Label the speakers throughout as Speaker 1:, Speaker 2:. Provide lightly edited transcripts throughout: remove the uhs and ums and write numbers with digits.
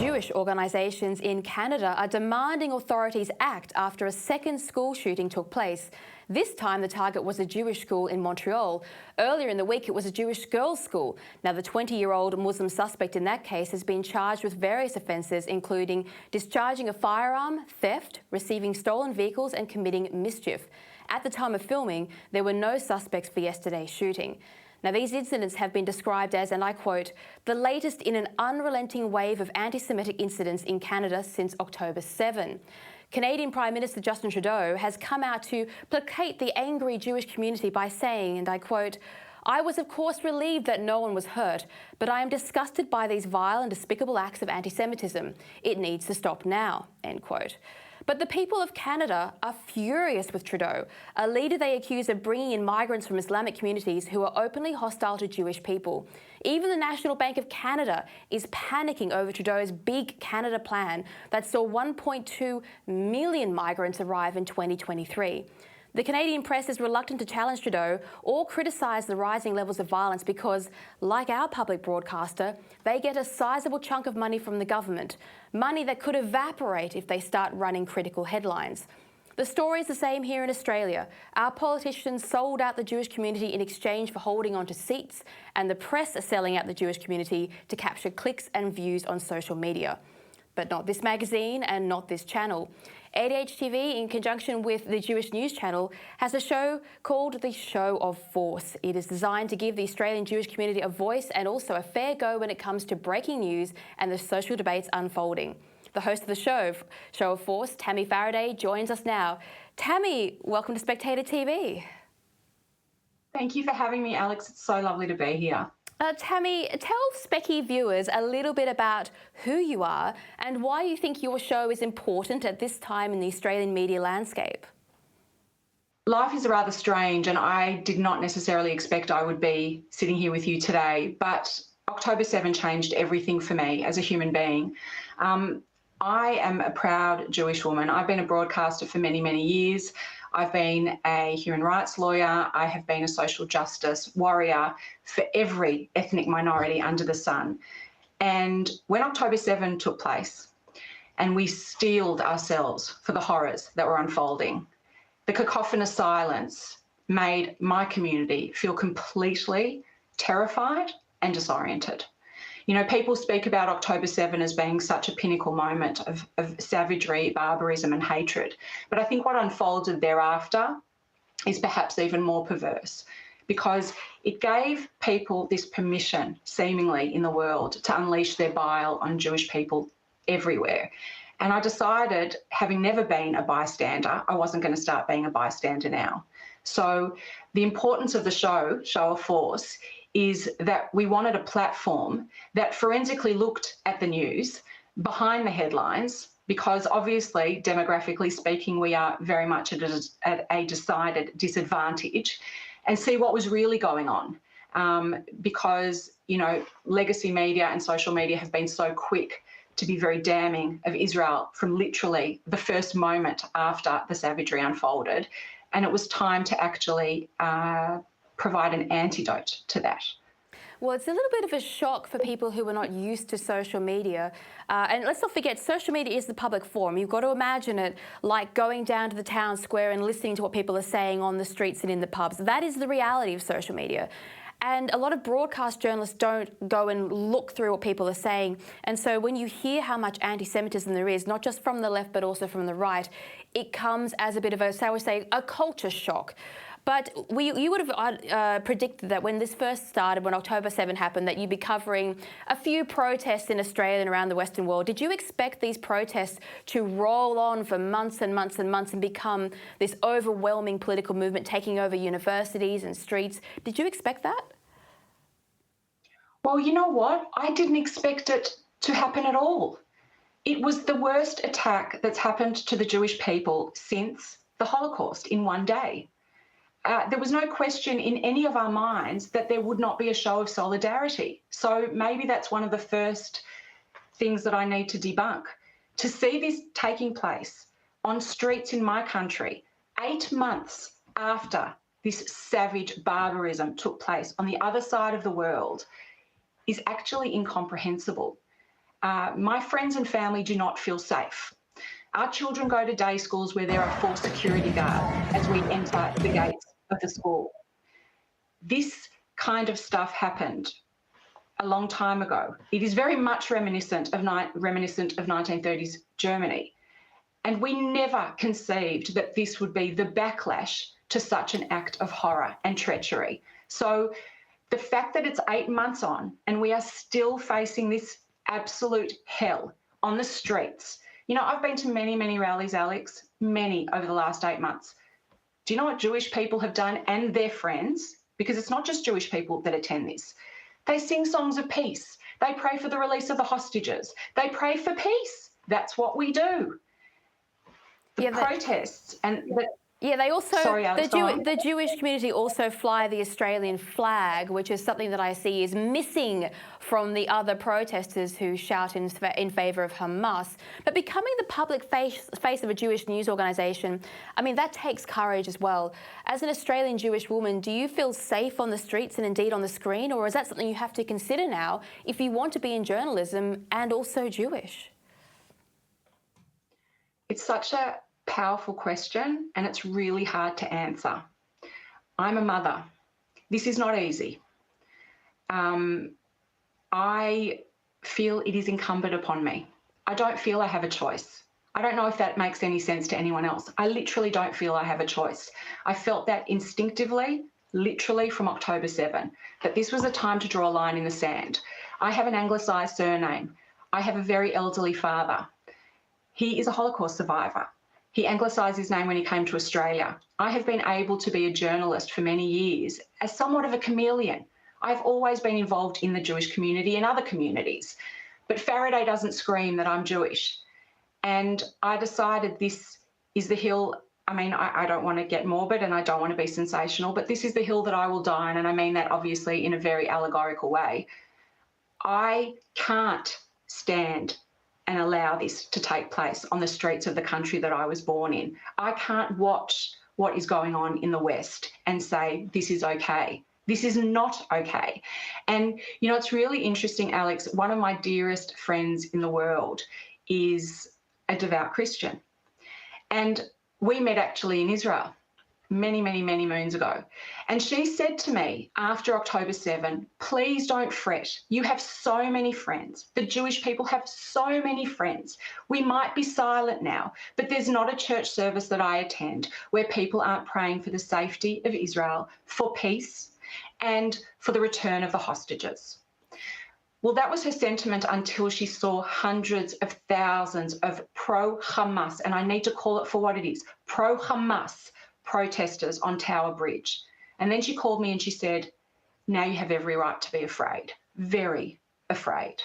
Speaker 1: Jewish organisations in Canada are demanding authorities act after a second school shooting took place. This time the target was a Jewish school in Montreal. Earlier in the week it was a Jewish girls' school. Now the 20-year-old Muslim suspect in that case has been charged with various offences including discharging a firearm, theft, receiving stolen vehicles and committing mischief. At the time of filming there were no suspects for yesterday's shooting. Now, these incidents have been described as, and I quote, the latest in an unrelenting wave of anti-Semitic incidents in Canada since October 7. Canadian Prime Minister Justin Trudeau has come out to placate the angry Jewish community by saying, and I quote, I was of course relieved that no one was hurt, but I am disgusted by these vile and despicable acts of anti-Semitism. It needs to stop now, end quote. But the people of Canada are furious with Trudeau, a leader they accuse of bringing in migrants from Islamic communities who are openly hostile to Jewish people. Even the National Bank of Canada is panicking over Trudeau's Big Canada plan that saw 1.2 million migrants arrive in 2023. The Canadian press is reluctant to challenge Trudeau or criticise the rising levels of violence because, like our public broadcaster, they get a sizable chunk of money from the government, money that could evaporate if they start running critical headlines. The story is the same here in Australia. Our politicians sold out the Jewish community in exchange for holding on to seats, and the press are selling out the Jewish community to capture clicks and views on social media. But not this magazine and not this channel. AEDT TV, in conjunction with the Jewish News Channel, has a show called The Show of Force. It is designed to give the Australian Jewish community a voice and also a fair go when it comes to breaking news and the social debates unfolding. The host of the Show of Force, Tammi Faraday, joins us now. Tammi, welcome to Spectator TV.
Speaker 2: Thank you for having me, Alex. It's so lovely to be here.
Speaker 1: Tammi, tell Specky viewers a little bit about who you are and why you think your show is important at this time in the Australian media landscape.
Speaker 2: Life is rather strange, and I did not necessarily expect I would be sitting here with you today, but October 7 changed everything for me as a human being. I am a proud Jewish woman. I've been a broadcaster for many, many years. I've been a human rights lawyer. I have been a social justice warrior for every ethnic minority under the sun. And when October 7 took place and we steeled ourselves for the horrors that were unfolding, the cacophonous silence made my community feel completely terrified and disoriented. You know, people speak about October 7 as being such a pinnacle moment of savagery, barbarism and hatred. But I think what unfolded thereafter is perhaps even more perverse, because it gave people this permission, seemingly in the world, to unleash their bile on Jewish people everywhere. And I decided, having never been a bystander, I wasn't going to start being a bystander now. So the importance of the Show of Force, is that we wanted a platform that forensically looked at the news behind the headlines, because obviously, demographically speaking, we are very much at a decided disadvantage, and see what was really going on. Because, you know, legacy media and social media have been so quick to be very damning of Israel from literally the first moment after the savagery unfolded. And it was time to actually provide an antidote to that.
Speaker 1: Well, it's a little bit of a shock for people who are not used to social media. And let's not forget, social media is the public forum. You've got to imagine it like going down to the town square and listening to what people are saying on the streets and in the pubs. That is the reality of social media. And a lot of broadcast journalists don't go and look through what people are saying. And so when you hear how much anti-Semitism there is, not just from the left but also from the right, it comes as a bit of a, so I would say, a culture shock. But you would have predicted that when this first started, when October 7 happened, that you'd be covering a few protests in Australia and around the Western world. Did you expect these protests to roll on for months and months and months and become this overwhelming political movement taking over universities and streets? Did you expect that?
Speaker 2: Well, you know what? I didn't expect it to happen at all. It was the worst attack that's happened to the Jewish people since the Holocaust in one day. There was no question in any of our minds that there would not be a show of solidarity. So maybe that's one of the first things that I need to debunk. To see this taking place on streets in my country 8 months after this savage barbarism took place on the other side of the world is actually incomprehensible. My friends and family do not feel safe. Our children go to day schools where there are 4 security guards as we enter the gates of the school. This kind of stuff happened a long time ago. It is very much reminiscent of 1930s Germany. And we never conceived that this would be the backlash to such an act of horror and treachery. So the fact that it's 8 months on and we are still facing this absolute hell on the streets. You know, I've been to many, many rallies, Alex, many over the last 8 months. Do you know what Jewish people have done and their friends? Because it's not just Jewish people that attend this. They sing songs of peace. They pray for the release of the hostages. They pray for peace. That's what we do. The protests and the...
Speaker 1: Yeah, they also,
Speaker 2: Sorry, Alex,
Speaker 1: the Jewish community also fly the Australian flag, which is something that I see is missing from the other protesters who shout in favour of Hamas. But becoming the public face of a Jewish news organisation, I mean, that takes courage as well. As an Australian Jewish woman, do you feel safe on the streets and indeed on the screen, or is that something you have to consider now if you want to be in journalism and also Jewish?
Speaker 2: It's such a powerful question and it's really hard to answer. I'm a mother. This is not easy. I feel it is incumbent upon me. I don't feel I have a choice. I don't know if that makes any sense to anyone else. I literally don't feel I have a choice. I felt that instinctively, literally from October 7, that this was a time to draw a line in the sand. I have an anglicised surname. I have a very elderly father. He is a Holocaust survivor. He anglicised his name when he came to Australia. I have been able to be a journalist for many years as somewhat of a chameleon. I've always been involved in the Jewish community and other communities. But Faraday doesn't scream that I'm Jewish. And I decided this is the hill. I mean, I don't want to get morbid and I don't want to be sensational, but this is the hill that I will die on. And I mean that obviously in a very allegorical way. I can't stand and allow this to take place on the streets of the country that I was born in. I can't watch what is going on in the West and say, this is okay. This is not okay. And, you know, it's really interesting, Alex, one of my dearest friends in the world is a devout Christian. And we met actually in Israel many, many, many moons ago. And she said to me after October 7, please don't fret. You have so many friends. The Jewish people have so many friends. We might be silent now, but there's not a church service that I attend where people aren't praying for the safety of Israel, for peace, and for the return of the hostages. Well, that was her sentiment until she saw hundreds of thousands of pro-Hamas, and I need to call it for what it is, pro-Hamas protesters on Tower Bridge. And then she called me and she said, now you have every right to be afraid, very afraid.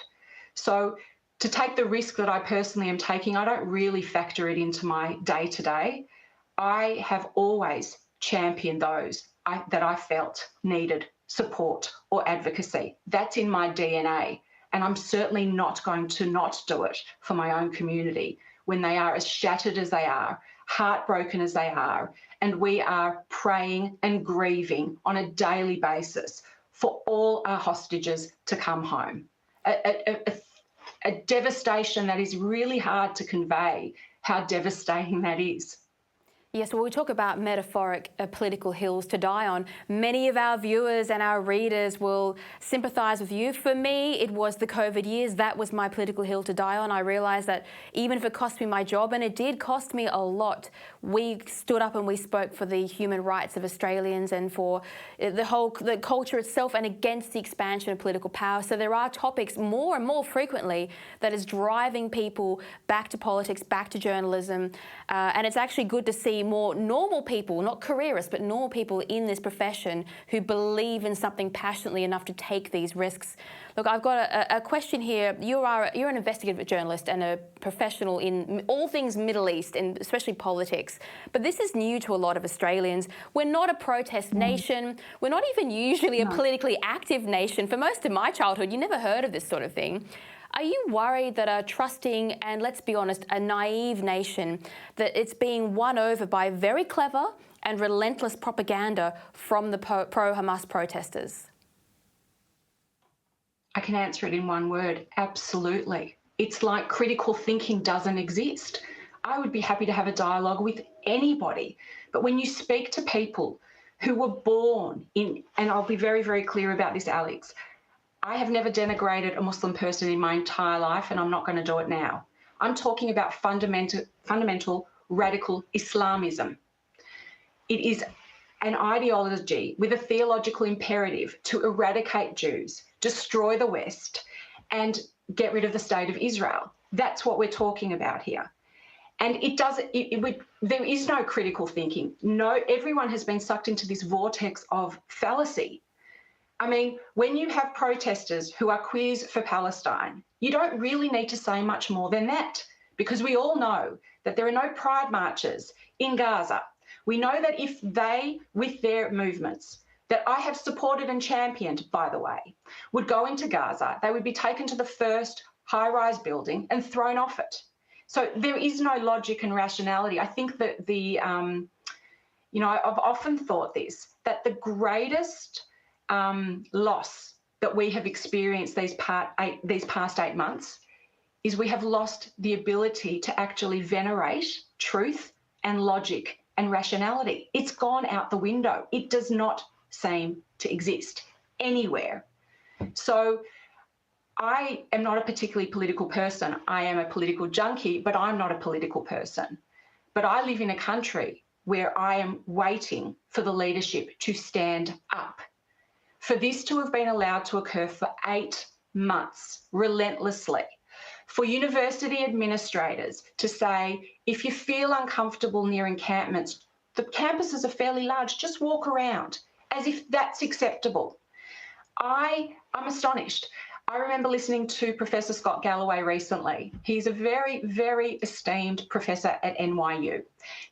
Speaker 2: So to take the risk that I personally am taking, I don't really factor it into my day-to-day. I have always championed those that I felt needed support or advocacy. That's in my DNA. And I'm certainly not going to not do it for my own community when they are as shattered as they are, heartbroken as they are, and we are praying and grieving on a daily basis for all our hostages to come home. A devastation that is really hard to convey how devastating that is.
Speaker 1: Yes, well, we talk about metaphoric political hills to die on. Many of our viewers and our readers will sympathise with you. For me, it was the COVID years. That was my political hill to die on. I realised that even if it cost me my job, and it did cost me a lot, we stood up and we spoke for the human rights of Australians and for the culture itself and against the expansion of political power. So there are topics more and more frequently that is driving people back to politics, back to journalism. And it's actually good to see more normal people, not careerists, but normal people in this profession who believe in something passionately enough to take these risks. Look, I've got a question here. You're an investigative journalist and a professional in all things Middle East, and especially politics. But this is new to a lot of Australians. We're not a protest nation. We're not even usually a politically active nation. For most of my childhood, you never heard of this sort of thing. Are you worried that a trusting and, let's be honest, a naive nation, that it's being won over by very clever and relentless propaganda from the pro-Hamas protesters?
Speaker 2: I can answer it in one word, absolutely. It's like critical thinking doesn't exist. I would be happy to have a dialogue with anybody. But when you speak to people who were born in, and I'll be very, very clear about this, Alex, I have never denigrated a Muslim person in my entire life, and I'm not going to do it now. I'm talking about fundamental radical Islamism. It is an ideology with a theological imperative to eradicate Jews, destroy the West, and get rid of the state of Israel. That's what we're talking about here. And there is no critical thinking. No, everyone has been sucked into this vortex of fallacy. I mean, when you have protesters who are queers for Palestine, you don't really need to say much more than that, because we all know that there are no pride marches in Gaza. We know that if they, with their movements, that I have supported and championed, by the way, would go into Gaza, they would be taken to the first high-rise building and thrown off it. So there is no logic and rationality. I think that I've often thought this, that the greatest loss that we have experienced these past 8 months is we have lost the ability to actually venerate truth and logic and rationality. It's gone out the window. It does not seem to exist anywhere. So I am not a particularly political person. I am a political junkie, but I'm not a political person. But I live in a country where I am waiting for the leadership to stand up. For this to have been allowed to occur for 8 months relentlessly, for university administrators to say, if you feel uncomfortable near encampments, the campuses are fairly large, just walk around, as if that's acceptable. I'm astonished. I remember listening to Professor Scott Galloway recently. He's a very, very esteemed professor at NYU.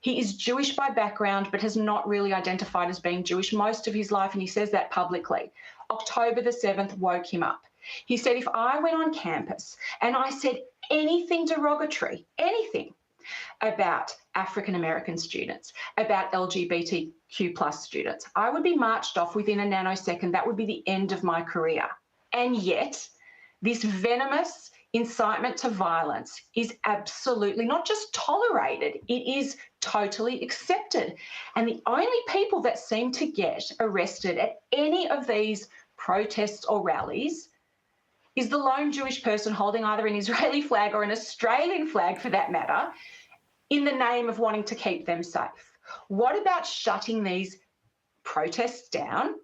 Speaker 2: He is Jewish by background, but has not really identified as being Jewish most of his life, and he says that publicly. October the 7th woke him up. He said, if I went on campus and I said anything derogatory, anything about African-American students, about LGBTQ plus students, I would be marched off within a nanosecond. That would be the end of my career. And yet, this venomous incitement to violence is absolutely not just tolerated, it is totally accepted. And the only people that seem to get arrested at any of these protests or rallies is the lone Jewish person holding either an Israeli flag or an Australian flag, for that matter, in the name of wanting to keep them safe. What about shutting these protests down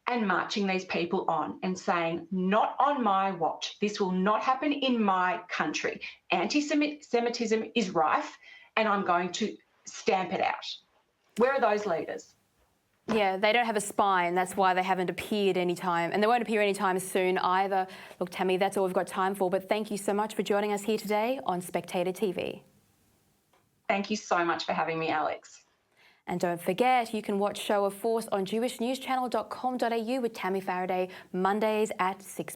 Speaker 2: and marching these people on and saying, not on my watch, this will not happen in my country. Anti-Semitism is rife and I'm going to stamp it out. Where are those leaders?
Speaker 1: Yeah, they don't have a spine. That's why they haven't appeared anytime, and they won't appear anytime soon either. Look, Tammi, that's all we've got time for, but thank you so much for joining us here today on Spectator TV.
Speaker 2: Thank you so much for having me, Alex.
Speaker 1: And don't forget, you can watch Show of Force on jewishnewschannel.com.au with Tammi Faraday Mondays at 6